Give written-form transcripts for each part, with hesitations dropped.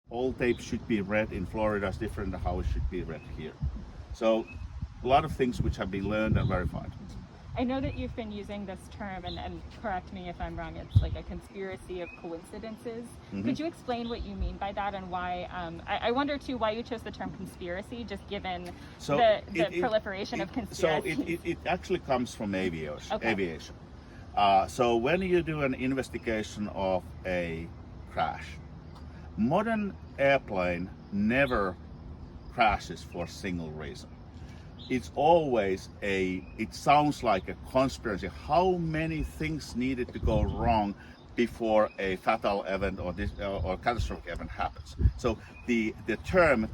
all tape should be read in Florida is different than how it should be read here. So a lot of things which have been learned and verified. I know that you've been using this term, and correct me if I'm wrong, it's like a conspiracy of coincidences. Could you explain what you mean by that and why? I wonder too why you chose the term conspiracy, just given the proliferation of conspiracies. So it actually comes from aviation. Okay. Aviation. So when you do an investigation of a crash, modern airplane never crashes for a single reason. It's always it sounds like a conspiracy. How many things needed to go wrong before a fatal event or catastrophic event happens? So the term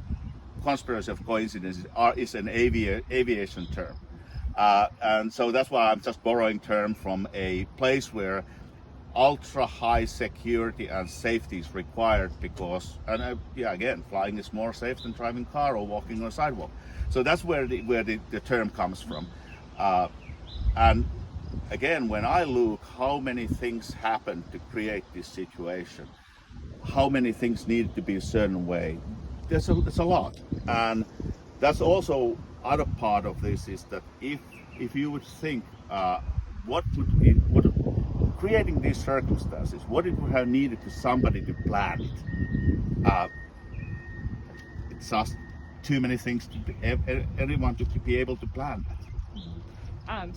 conspiracy of coincidences is an aviation term. And so that's why I'm just borrowing term from a place where ultra high security and safety is required because, again, flying is more safe than driving car or walking on a sidewalk. So that's where the term comes from. And again, when I look how many things happened to create this situation, how many things needed to be a certain way, there's a lot. And that's also other part of this is that if you would think what creating these circumstances, what it would have needed to somebody to plan it. It's just too many things to anyone to be able to plan that.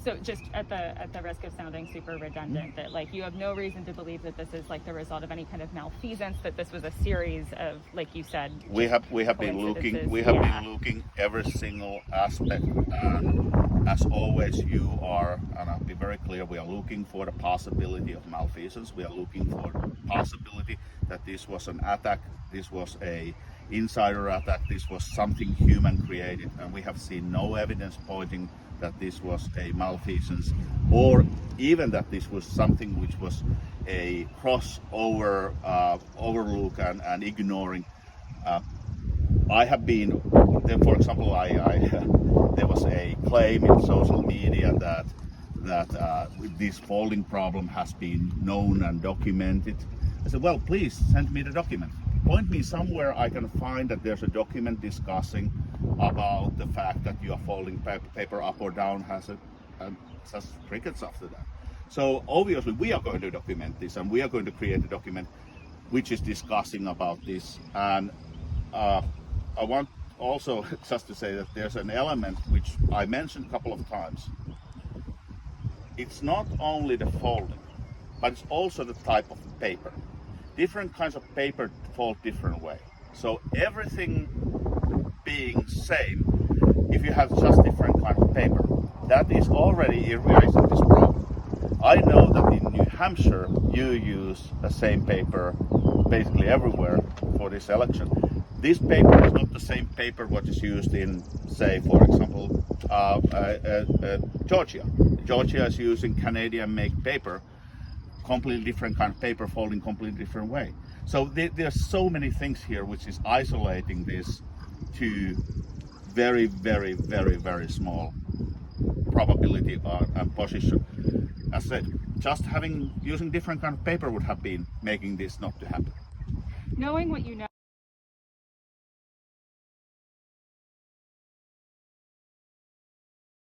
So just at the risk of sounding super redundant, that like you have no reason to believe that this is like the result of any kind of malfeasance, that this was a series of, like you said, we have been looking every single aspect, and as always you are, and I'll be very clear, we are looking for the possibility of malfeasance. We are looking for the possibility that this was an attack, this was a insider attack, this was something human created, and we have seen no evidence pointing that this was a malfeasance, or even that this was something which was a crossover overlook and ignoring. I have been, for example, there was a claim in social media that this folding problem has been known and documented. I said, well, please send me the document. Point me somewhere I can find that there's a document discussing about the fact that you are folding paper up or down has just crickets after that. So obviously we are going to document this, and we are going to create a document which is discussing about this. And I want also just to say that there's an element which I mentioned a couple of times. It's not only the folding, but it's also the type of paper. Different kinds of paper fold different way. So everything being same, if you have just different kind of paper, that is already erasing this problem. I know that in New Hampshire you use the same paper basically everywhere for this election. This paper is not the same paper what is used in, say, for example, Georgia. Georgia is using Canadian-made paper, completely different kind of paper folding completely different way. So there's so many things here which is isolating this to very, very, very, very small probability and position. As I said, just using different kind of paper would have been making this not to happen. Knowing what you know